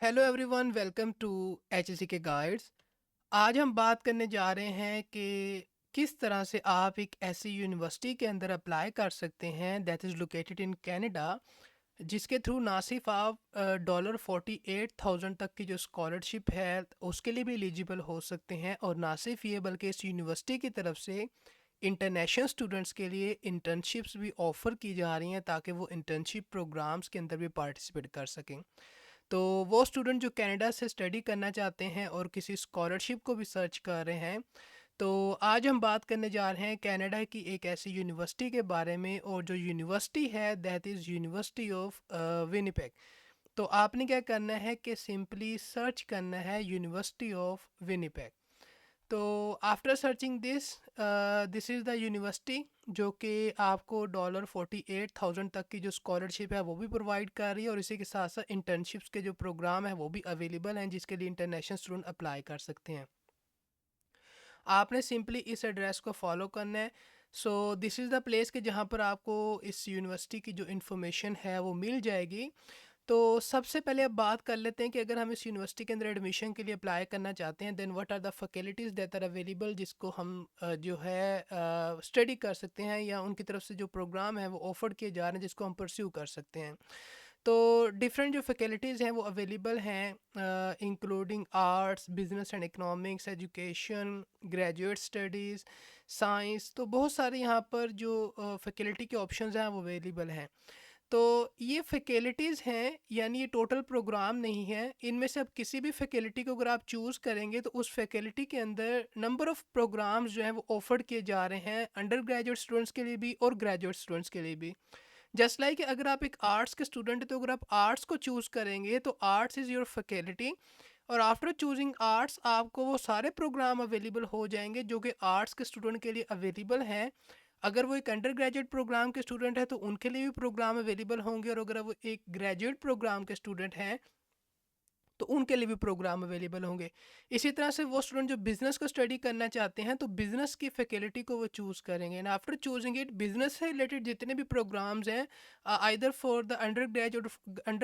Hello everyone, welcome to H K guides. आज हम बात करने जा रहे हैं कि किस तरह से आप एक ऐसी यूनिवर्सिटी के अंदर अप्लाई कर सकते हैं that is located in Canada, जिसके थ्रू ना सिर्फ आप $48,000 तक की जो स्कॉलरशिप है उसके लिए भी एलिजिबल हो सकते हैं, और ना सिर्फ ये बल्कि इस यूनिवर्सिटी की तरफ से इंटरनेशनल स्टूडेंट्स के लिए इंटर्नशिप्स भी ऑफ़र की जा रही हैं ताकि वो इंटर्नशिप प्रोग्राम्स के अंदर भी पार्टिसिपेट कर सकें। तो वो स्टूडेंट जो कनाडा से स्टडी करना चाहते हैं और किसी स्कॉलरशिप को भी सर्च कर रहे हैं, तो आज हम बात करने जा रहे हैं कनाडा की एक ऐसी यूनिवर्सिटी के बारे में, और जो यूनिवर्सिटी है that is university of Winnipeg. तो आपने क्या करना है कि सिंपली सर्च करना है यूनिवर्सिटी ऑफ विनिपेग। तो after searching this is the university जो कि आपको $48,000 तक की जो स्कॉलरशिप है वो भी प्रोवाइड कर रही है, और इसी के साथ साथ इंटर्नशिप्स के जो प्रोग्राम है वो भी अवेलेबल हैं जिसके लिए इंटरनेशनल स्टूडेंट अप्लाई कर सकते हैं। आपने सिंपली इस एड्रेस को फॉलो करना है। So this is the place के जहाँ पर आपको इस यूनिवर्सिटी की जो इन्फॉर्मेशन है वो मिल जाएगी। तो सबसे पहले अब बात कर लेते हैं कि अगर हम इस यूनिवर्सिटी के अंदर एडमिशन के लिए अप्लाई करना चाहते हैं then what are the faculties that are available, जिसको हम जो है स्टडी कर सकते हैं, या उनकी तरफ से जो प्रोग्राम है वो ऑफर किए जा रहे हैं जिसको हम परस्यू कर सकते हैं। तो डिफरेंट जो फैकल्टीज़ हैं वो अवेलेबल हैं, including arts, business and economics, education, graduate studies, science. तो बहुत सारे यहाँ पर जो फैकल्टी के ऑप्शंस हैं वो अवेलेबल हैं। तो ये फैकल्टीज़ हैं, यानी ये टोटल प्रोग्राम नहीं है। इनमें से अब किसी भी फैकल्टी को अगर आप चूज़ करेंगे तो उस फैकल्टी के अंदर नंबर ऑफ़ प्रोग्राम्स जो हैं वो ऑफर किए जा रहे हैं, अंडर ग्रेजुएट स्टूडेंट्स के लिए भी और ग्रेजुएट स्टूडेंट्स के लिए भी। जस्ट लाइक अगर आप एक आर्ट्स के स्टूडेंट हैं तो अगर आप आर्ट्स को चूज़ करेंगे तो आर्ट्स इज़ योर फैकल्टी, और आफ्टर चूजिंग आर्ट्स आपको वो सारे प्रोग्राम अवेलेबल हो जाएंगे जो कि आर्ट्स के स्टूडेंट के लिए अवेलेबल हैं। अगर वो एक अंडर ग्रेजुएट प्रोग्राम के स्टूडेंट है तो उनके लिए भी प्रोग्राम अवेलेबल होंगे, और अगर वो एक ग्रेजुएट प्रोग्राम के स्टूडेंट हैं तो उनके लिए भी प्रोग्राम अवेलेबल होंगे। इसी तरह से वो स्टूडेंट जो बिज़नेस को स्टडी करना चाहते हैं तो बिज़नेस की फैकल्टी को वो चूज़ करेंगे, and after choosing it business से रिलेटेड जितने भी प्रोग्राम्स हैं, either for the under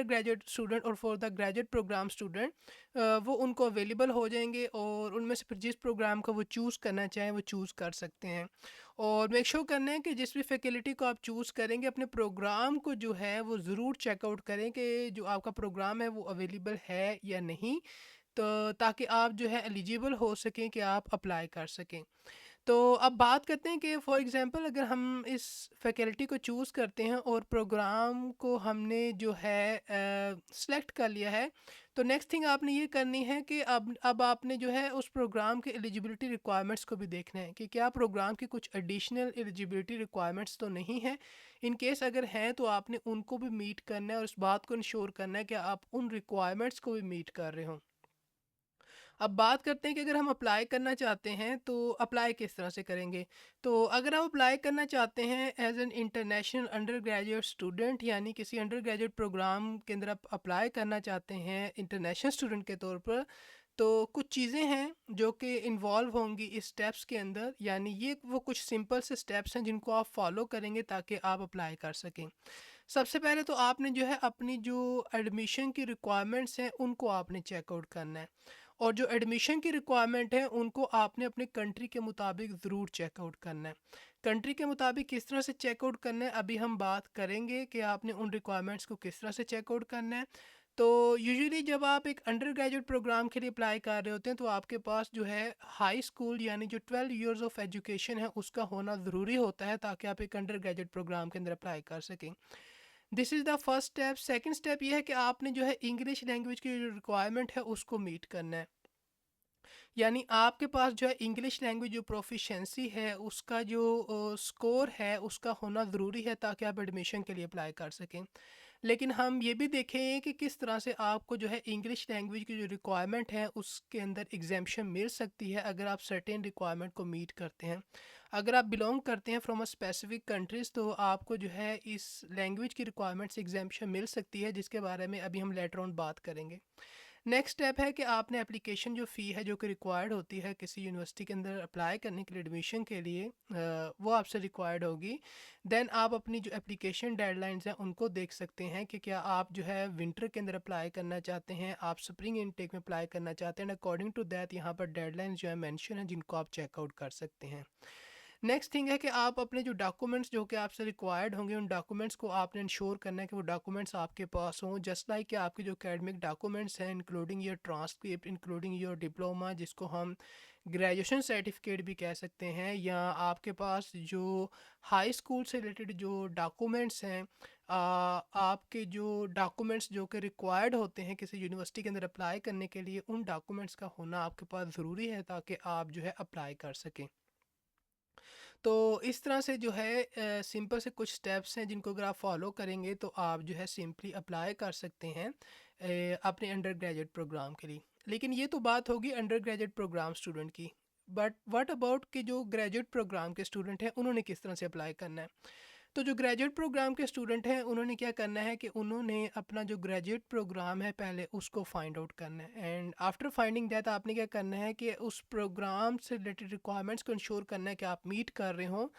graduate student और for the graduate program student, वो उनको अवेलेबल हो जाएंगे, और उनमें से फिर जिस प्रोग्राम को वो चूज़ करना चाहें वो चूज़ कर सकते हैं। और मेक श्योर करना है कि जिस भी फैकल्टी को आप चूज़ करेंगे अपने प्रोग्राम को जो है वो ज़रूर चेकआउट करें कि जो आपका प्रोग्राम है वो अवेलेबल है या नहीं, तो ताकि आप जो है एलिजिबल हो सकें कि आप अप्लाई कर सकें। तो अब बात करते हैं कि फॉर एग्जांपल अगर हम इस फैकल्टी को चूज़ करते हैं और प्रोग्राम को हमने जो है सेलेक्ट कर लिया है, तो नेक्स्ट थिंग आपने ये करनी है कि अब आपने जो है उस प्रोग्राम के एलिजिबिलिटी रिक्वायरमेंट्स को भी देखना है कि क्या प्रोग्राम की कुछ एडिशनल एलिजिबिलिटी रिक्वायरमेंट्स तो नहीं है। इन केस अगर हैं तो आपने उनको भी मीट करना है, और इस बात को इंश्योर करना है कि आप उन रिक्वायरमेंट्स को भी मीट कर रहे हो। अब बात करते हैं कि अगर हम अप्लाई करना चाहते हैं तो अप्लाई किस तरह से करेंगे। तो अगर आप अप्लाई करना चाहते हैं as an international undergraduate student, यानी किसी अंडर ग्रेजुएट प्रोग्राम के अंदर आप अप्लाई करना चाहते हैं इंटरनेशनल स्टूडेंट के तौर पर, तो कुछ चीज़ें हैं जो कि इन्वॉल्व होंगी इस स्टेप्स के अंदर, यानी ये वो कुछ सिंपल से स्टेप्स हैं जिनको आप फॉलो करेंगे ताकि आप अप्लाई कर सकें। सबसे पहले तो आपने जो है अपनी जो एडमिशन की रिक्वायरमेंट्स हैं उनको आपने चेकआउट करना है, और जो एडमिशन की रिक्वायरमेंट है उनको आपने अपने कंट्री के मुताबिक ज़रूर चेकआउट करना है। कंट्री के मुताबिक किस तरह से चेकआउट करना है अभी हम बात करेंगे कि आपने उन रिक्वायरमेंट्स को किस तरह से चेकआउट करना है। तो यूजुअली जब आप एक अंडर ग्रेजुएट प्रोग्राम के लिए अप्लाई कर रहे होते हैं तो आपके पास जो है हाई स्कूल यानी जो 12 इयर्स ऑफ एजुकेशन है उसका होना ज़रूरी होता है ताकि आप एक अंडर ग्रेजुएट प्रोग्राम के अंदर अप्लाई कर सकें। This is the first step. Second step ये है कि आपने जो है इंग्लिश लैंग्वेज की जो रिक्वायरमेंट है उसको मीट करना है, यानी आपके पास जो है इंग्लिश लैंग्वेज जो प्रोफिशेंसी है उसका जो स्कोर है उसका होना ज़रूरी है ताकि आप एडमिशन के लिए अप्लाई कर सकें। लेकिन हम ये भी देखें कि किस तरह से आपको जो है इंग्लिश लैंग्वेज की जो रिक्वायरमेंट है उसके अंदर एग्जामेशन मिल सकती है अगर आप सर्टेन रिक्वायरमेंट को मीट करते हैं। अगर आप बिलोंग करते हैं फ्रॉम अ स्पेसिफिक कंट्रीज़ तो आपको जो है इस लैंग्वेज की रिक्वायरमेंट से एग्जामेशन मिल सकती है, जिसके बारे में अभी हम लेटर ऑन बात करेंगे। नेक्स्ट स्टेप है कि आपने एप्लीकेशन जो फ़ी है जो कि रिक्वायर्ड होती है किसी यूनिवर्सिटी के अंदर अप्लाई करने के लिए एडमिशन के लिए, वो आपसे रिक्वायर्ड होगी। देन आप अपनी जो एप्लीकेशन डेडलाइंस हैं उनको देख सकते हैं कि क्या आप जो है विंटर के अंदर अप्लाई करना चाहते हैं, आप स्प्रिंग इनटेक में अप्लाई करना चाहते हैं। अकॉर्डिंग टू दैट यहाँ पर डेडलाइंस जो है मेंशन है जिनको आप चेकआउट कर सकते हैं। नेक्स्ट थिंग है कि आप अपने जो डॉक्यूमेंट्स जो कि आपसे रिक्वायर्ड होंगे उन डॉक्यूमेंट्स को आपने इंश्योर करना है कि वो डॉक्यूमेंट्स आपके पास हों, जस्ट लाइक कि आपके जो एकेडमिक डॉक्यूमेंट्स हैं including your transcript, including your diploma जिसको हम ग्रेजुएशन सर्टिफिकेट भी कह सकते हैं, या आपके पास जो हाई स्कूल से रिलेटेड जो डॉक्यूमेंट्स हैं, आपके जो डॉक्यूमेंट्स जो कि रिक्वायर्ड होते हैं किसी यूनिवर्सिटी के अंदर अप्लाई करने के लिए, उन डॉक्यूमेंट्स का होना आपके पास ज़रूरी है ताकि आप जो है अप्लाई कर सकें। तो इस तरह से जो है सिंपल से कुछ स्टेप्स हैं जिनको अगर आप फॉलो करेंगे तो आप जो है सिंपली अप्लाई कर सकते हैं अपने अंडर ग्रेजुएट प्रोग्राम के लिए। लेकिन ये तो बात होगी अंडर ग्रेजुएट प्रोग्राम स्टूडेंट की, बट व्हाट अबाउट कि जो ग्रेजुएट प्रोग्राम के स्टूडेंट हैं उन्होंने किस तरह से अप्लाई करना है। तो जो ग्रेजुएट प्रोग्राम के स्टूडेंट हैं उन्होंने क्या करना है कि उन्होंने अपना जो ग्रेजुएट प्रोग्राम है पहले उसको फाइंड आउट करना है, एंड आफ्टर फाइंडिंग दैट आपने क्या करना है कि उस प्रोग्राम से रिलेटेड रिक्वायरमेंट्स को इंश्योर करना है कि आप मीट कर रहे हो,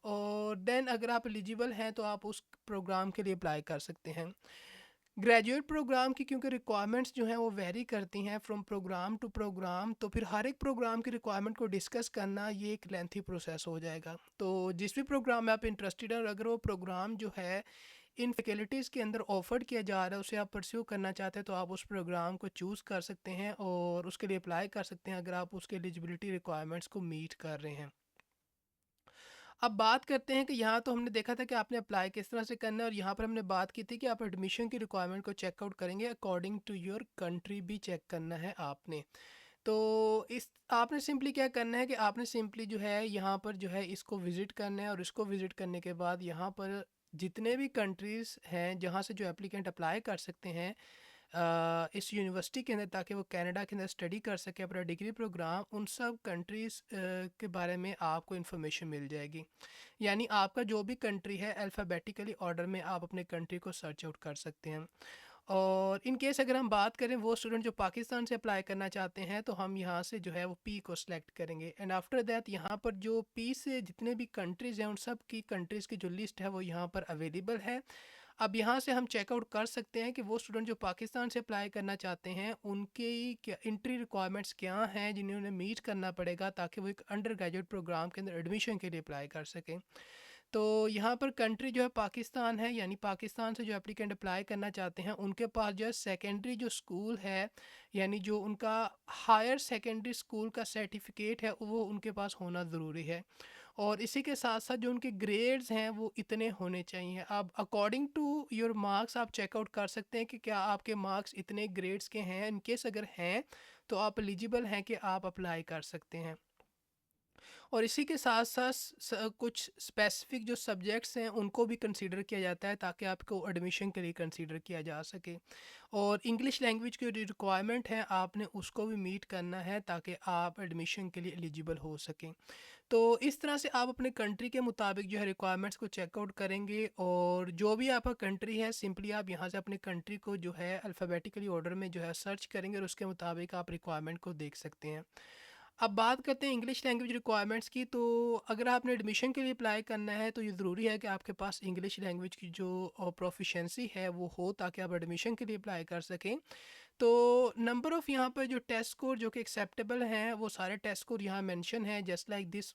और देन अगर आप एलिजिबल हैं तो आप उस प्रोग्राम के लिए अप्लाई कर सकते हैं। ग्रेजुएट प्रोग्राम की क्योंकि रिक्वायरमेंट्स जो हैं वो वेरी करती हैं फ्रॉम प्रोग्राम टू प्रोग्राम, तो फिर हर एक प्रोग्राम की रिक्वायरमेंट को डिस्कस करना ये एक लेंथी प्रोसेस हो जाएगा। तो जिस भी प्रोग्राम में आप इंटरेस्टेड हैं और अगर वो प्रोग्राम जो है इन फैकल्टीज़ के अंदर ऑफर्ड किया जा रहा है उसे आप परस्यू करना चाहते हैं तो आप उस प्रोग्राम को चूज़ कर सकते हैं और उसके लिए अप्लाई कर सकते हैं अगर आप उसके एलिजिबिलिटी रिक्वायरमेंट्स को मीट कर रहे हैं। अब बात करते हैं कि यहाँ तो हमने देखा था कि आपने अप्लाई किस तरह से करना है, और यहाँ पर हमने बात की थी कि आप एडमिशन की रिक्वायरमेंट को चेकआउट करेंगे, अकॉर्डिंग टू योर कंट्री भी चेक करना है आपने। तो इस आपने सिंपली क्या करना है कि आपने सिंपली जो है यहाँ पर जो है इसको विज़िट करना है, और इसको विज़िट करने के बाद यहाँ पर जितने भी कंट्रीज़ हैं जहाँ से जो एप्लीकेंट अप्लाई कर सकते हैं इस यूनिवर्सिटी के अंदर, ताकि वो कनाडा के अंदर स्टडी कर सके अपना डिग्री प्रोग्राम, उन सब कंट्रीज़ के बारे में आपको इन्फॉर्मेशन मिल जाएगी। यानी आपका जो भी कंट्री है अल्फ़ाबेटिकली ऑर्डर में आप अपने कंट्री को सर्च आउट कर सकते हैं। और इन केस अगर हम बात करें वो स्टूडेंट जो पाकिस्तान से अप्लाई करना चाहते हैं तो हम यहाँ से जो है वो पी को सिलेक्ट करेंगे, एंड आफ्टर दैट यहाँ पर जो पी से जितने भी कंट्रीज़ हैं उन सब की कंट्रीज़ की जो लिस्ट है वो यहाँ पर अवेलेबल है। अब यहाँ से हम चेकआउट कर सकते हैं कि वो स्टूडेंट जो पाकिस्तान से अप्लाई करना चाहते हैं उनकी क्या एंट्री रिक्वायरमेंट्स क्या हैं जिन्हें उन्हें मीट करना पड़ेगा ताकि वो एक अंडर ग्रेजुएट प्रोग्राम के अंदर एडमिशन के लिए अप्लाई कर सकें। तो यहाँ पर कंट्री जो है पाकिस्तान है, यानी पाकिस्तान से जो एप्लीकेंट अप्लाई करना चाहते हैं उनके पास जो है सेकेंडरी जो स्कूल है, यानी जो उनका हायर सेकेंडरी स्कूल का सर्टिफिकेट है वो उनके पास होना ज़रूरी है, और इसी के साथ साथ जो उनके ग्रेड्स हैं वो इतने होने चाहिए। अब अकॉर्डिंग टू योर मार्क्स आप चेकआउट कर सकते हैं कि क्या आपके मार्क्स इतने ग्रेड्स के हैं, इन केस अगर हैं तो आप एलिजिबल हैं कि आप अप्लाई कर सकते हैं। और इसी के साथ साथ कुछ स्पेसिफिक जो सब्जेक्ट्स हैं उनको भी कंसीडर किया जाता है ताकि आपको एडमिशन के लिए कंसीडर किया जा सके, और इंग्लिश लैंग्वेज की जो रिक्वायरमेंट है आपने उसको भी मीट करना है ताकि आप एडमिशन के लिए एलिजिबल हो सकें। तो इस तरह से आप अपने कंट्री के मुताबिक जो है रिक्वायरमेंट्स को चेकआउट करेंगे, और जो भी आपका कंट्री है सिंपली आप यहाँ से अपने कंट्री को जो है अल्फ़ाबेटिकली ऑर्डर में जो है सर्च करेंगे और उसके मुताबिक आप रिक्वायरमेंट को देख सकते हैं। अब बात करते हैं इंग्लिश लैंग्वेज रिक्वायरमेंट्स की, तो अगर आपने एडमिशन के लिए अप्लाई करना है तो ये ज़रूरी है कि आपके पास इंग्लिश लैंग्वेज की जो प्रोफिशेंसी है वो हो ताकि आप एडमिशन के लिए अप्लाई कर सकें। तो नंबर ऑफ़ यहाँ पर जो टेस्ट स्कोर जो कि एक्सेप्टेबल हैं वो सारे टेस्ट स्कोर यहाँ मेंशन है, जस्ट लाइक दिस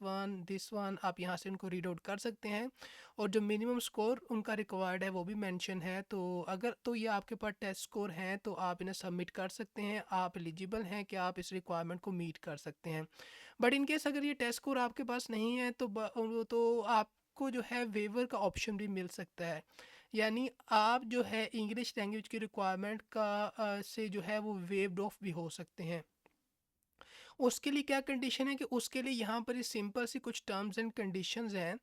वन आप यहाँ से उनको रीड आउट कर सकते हैं, और जो मिनिमम स्कोर उनका रिक्वायर्ड है वो भी मेंशन है। तो अगर तो ये आपके पास टेस्ट स्कोर हैं तो आप इन्हें सबमिट कर सकते हैं, आप एलिजिबल हैं कि आप इस रिक्वायरमेंट को मीट कर सकते हैं। बट इन केस अगर ये टेस्ट स्कोर आपके पास नहीं है तो आपको जो है वेवर का ऑप्शन भी मिल सकता है, यानी आप जो है इंग्लिश लैंग्वेज की रिक्वायरमेंट का से जो है वो वेव्ड ऑफ भी हो सकते हैं। उसके लिए क्या कंडीशन है कि उसके लिए यहाँ पर सिंपल सी कुछ टर्म्स एंड कंडीशंस हैं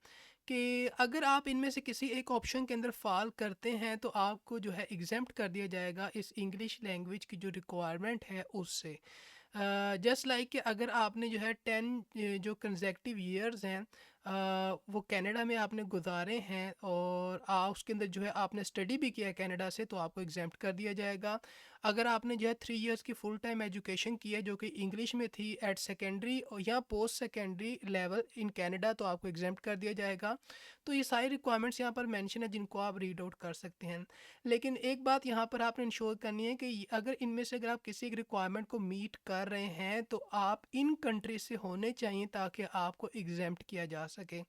कि अगर आप इनमें से किसी एक ऑप्शन के अंदर फॉल करते हैं तो आपको जो है एग्जेम्प्ट कर दिया जाएगा इस इंग्लिश लैंग्वेज की जो रिक्वायरमेंट है उससे। जस्ट लाइक कि अगर आपने जो है 10 जो कंसेक्टिव ईयर्स हैं वो कनाडा में आपने गुजारे हैं और उसके अंदर जो है आपने स्टडी भी किया है कनाडा से तो आपको एग्जेम्प्ट कर दिया जाएगा। अगर आपने जो है 3 इयर्स की फुल टाइम एजुकेशन की है जो कि इंग्लिश में थी एट सेकेंडरी और या post secondary level in Canada, तो आपको एग्जाम्प्ट कर दिया जाएगा। तो ये सारी रिक्वायरमेंट्स यहाँ पर मेंशन है जिनको आप रीड आउट कर सकते हैं। लेकिन एक बात यहाँ पर आपने इंश्योर करनी है कि अगर इनमें से अगर आप किसी एक रिक्वायरमेंट को मीट कर रहे हैं तो आप इन कंट्री से होने चाहिए ताकि आपको एग्जाम्प्ट किया जा सके।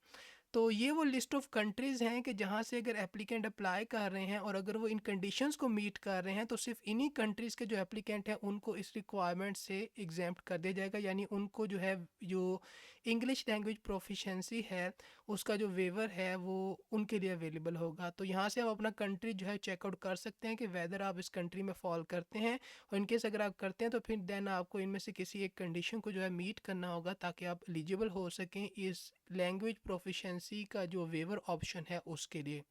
तो ये वो लिस्ट ऑफ कंट्रीज़ हैं कि जहाँ से अगर एप्लीकेंट अप्लाई कर रहे हैं और अगर वो इन कंडीशंस को मीट कर रहे हैं तो सिर्फ इन्हीं कंट्रीज़ के जो एप्लीकेंट हैं उनको इस रिक्वायरमेंट से एग्जाम्प्ट कर दिया जाएगा, यानी उनको जो है जो इंग्लिश लैंग्वेज प्रोफिशेंसी है उसका जो वेवर है वो उनके लिए अवेलेबल होगा। तो यहाँ से आप अपना कंट्री जो है चेकआउट कर सकते हैं कि वेदर आप इस कंट्री में फॉल करते हैं, और इनकेस अगर आप करते हैं तो फिर देन आपको इनमें से किसी एक कंडीशन को जो है मीट करना होगा ताकि आप एलिजिबल हो सकें इस लैंग्वेज प्रोफिशेंसी का जो वेवर ऑप्शन है उसके लिए।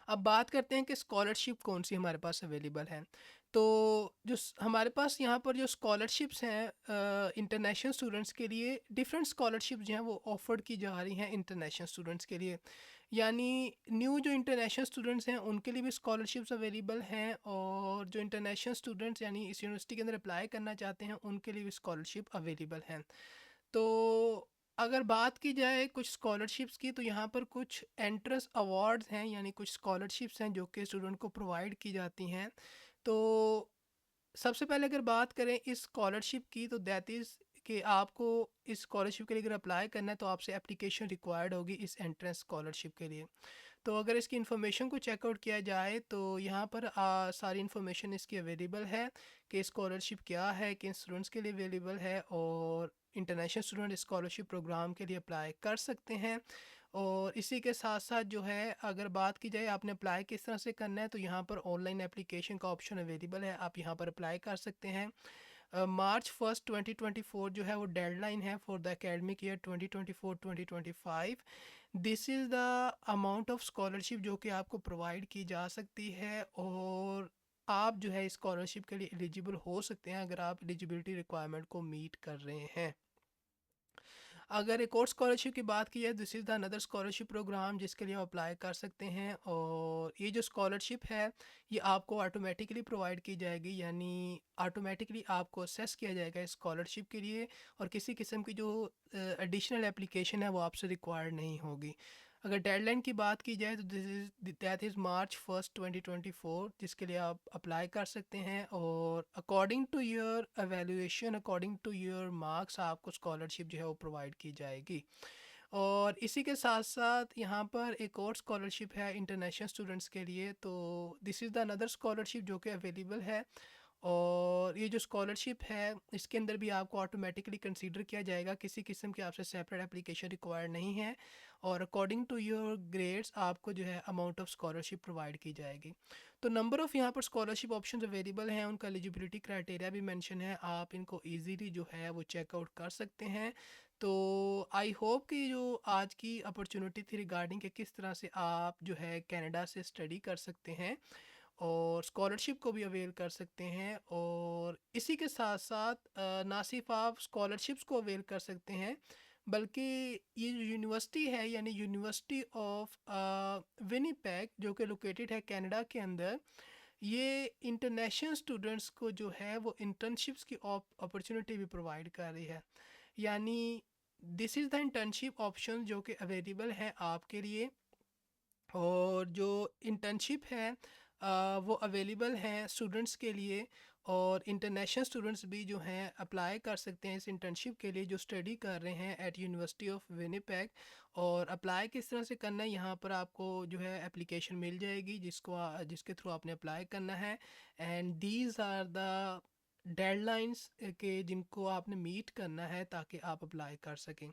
अब बात करते हैं कि स्कॉलरशिप कौन सी हमारे पास अवेलेबल है। तो हमारे पास यहाँ पर जो स्कॉलरशिप्स हैं इंटरनेशनल स्टूडेंट्स के लिए, डिफरेंट स्कॉलरशिप जो हैं वो ऑफर्ड की जा रही हैं इंटरनेशनल स्टूडेंट्स के लिए। यानी न्यू जो इंटरनेशनल स्टूडेंट्स हैं उनके लिए भी स्कॉलरशिप्स अवेलेबल हैं, और जो इंटरनेशनल स्टूडेंट्स यानी इस यूनिवर्सिटी के अंदर अप्लाई करना चाहते हैं उनके लिए भी स्कॉलरशिप अवेलेबल हैं। तो अगर बात की जाए कुछ स्कॉलरशिप्स की, तो यहाँ पर कुछ एंट्रेंस अवार्ड्स हैं, यानी कुछ स्कॉलरशिप्स हैं जो कि स्टूडेंट को प्रोवाइड की जाती हैं। तो सबसे पहले अगर बात करें इस स्कॉलरशिप की, तो दैट इज़ कि आपको इस स्कॉलरशिप के लिए अगर अप्लाई करना है तो आपसे एप्लीकेशन रिक्वायर्ड होगी इस एंट्रेंस स्कॉलरशिप के लिए। तो अगर इसकी इन्फॉर्मेशन को चेकआउट किया जाए तो यहाँ पर सारी इन्फॉर्मेशन इसकी अवेलेबल है कि स्कॉलरशिप क्या है, किन स्टूडेंट्स के लिए अवेलेबल है, और इंटरनेशनल स्टूडेंट स्कॉलरशिप प्रोग्राम के लिए अप्लाई कर सकते हैं। और इसी के साथ साथ जो है अगर बात की जाए आपने अप्लाई किस तरह से करना है, तो यहाँ पर ऑनलाइन एप्लीकेशन का ऑप्शन अवेलेबल है, आप यहाँ पर अप्लाई कर सकते हैं। March 1 2024 जो है वो डेडलाइन है for the academic year 2024-2025। This is the amount of scholarship जो कि आपको प्रोवाइड की जा सकती है, और आप जो है स्कॉलरशिप के लिए एलिजिबल हो सकते हैं अगर आप एलिजिबिलिटी रिक्वायरमेंट को मीट कर रहे हैं। अगर एक और स्कॉलरशिप की बात की जाए, this is the another scholarship program जिसके लिए आप अप्लाई कर सकते हैं, और ये जो स्कॉलरशिप है ये आपको ऑटोमेटिकली प्रोवाइड की जाएगी, यानी ऑटोमेटिकली आपको असेस किया जाएगा इस स्कॉलरशिप के लिए, और किसी किस्म की जो एडिशनल एप्लीकेशन है वो आपसे रिक्वायर्ड नहीं होगी। अगर डेडलाइन की बात की जाए तो दैट इज़ March 1 2024 जिसके लिए आप अप्लाई कर सकते हैं, और according to your evaluation, according to your marks आपको स्कॉलरशिप जो है वो प्रोवाइड की जाएगी। और इसी के साथ साथ यहाँ पर एक और स्कॉलरशिप है इंटरनेशनल स्टूडेंट्स के लिए, तो this is the another scholarship जो कि अवेलेबल है, और ये जो स्कॉलरशिप है इसके अंदर भी आपको ऑटोमेटिकली कंसीडर किया जाएगा, किसी किस्म की आपसे सेपरेट एप्लीकेशन रिक्वायर्ड नहीं है, और अकॉर्डिंग टू योर ग्रेड्स आपको जो है अमाउंट ऑफ स्कॉलरशिप प्रोवाइड की जाएगी। तो नंबर ऑफ़ यहाँ पर स्कॉलरशिप ऑप्शंस अवेलेबल हैं, उनका एलिजिबिलिटी क्राइटेरिया भी मेंशन है, आप इनको इजीली जो है वो चेकआउट कर सकते हैं। तो आई होप कि जो आज की अपॉर्चुनिटी थी रिगार्डिंग कि किस तरह से आप जो है कनाडा से स्टडी कर सकते हैं और स्कॉलरशिप को भी अवेल कर सकते हैं, और इसी के साथ साथ ना सिर्फ आप स्कॉलरशिप्स को अवेल कर सकते हैं बल्कि ये जो यूनिवर्सिटी है यानी यूनिवर्सिटी ऑफ विनिपेग जो कि लोकेटेड है कनाडा के अंदर, ये इंटरनेशनल स्टूडेंट्स को जो है वो इंटर्नशिप्स की अपॉर्चुनिटी भी प्रोवाइड कर रही है। यानी this is the internship option जो कि अवेलेबल है आपके लिए, और जो इंटर्नशिप है वो अवेलेबल हैं स्टूडेंट्स के लिए, और इंटरनेशनल स्टूडेंट्स भी जो हैं अप्लाई कर सकते हैं इस इंटर्नशिप के लिए जो स्टडी कर रहे हैं एट यूनिवर्सिटी ऑफ विनिपेग। और अप्लाई किस तरह से करना है, यहाँ पर आपको जो है एप्लीकेशन मिल जाएगी जिसके थ्रू आपने अप्लाई करना है, and these are the deadlines के जिनको आपने मीट करना है ताकि आप अप्लाई कर सकें।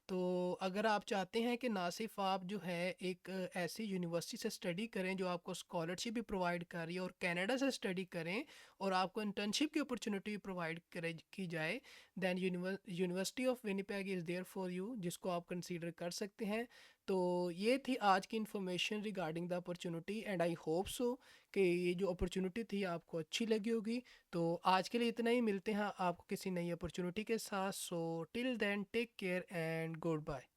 तो अगर आप चाहते हैं कि ना सिर्फ आप जो है एक ऐसी यूनिवर्सिटी से स्टडी करें जो आपको स्कॉलरशिप भी प्रोवाइड कर रही है और कनाडा से स्टडी करें और आपको इंटर्नशिप की अपॉर्चुनिटी भी प्रोवाइड करे की जाए, then university of Winnipeg is there for you, जिसको आप कंसीडर कर सकते हैं। तो ये थी आज की information regarding the opportunity, and I hope so कि ये जो अपॉर्चुनिटी थी आपको अच्छी लगी होगी। तो आज के लिए इतना ही, मिलते हैं आपको किसी नई अपॉर्चुनिटी के साथ। So till then take care and good bye.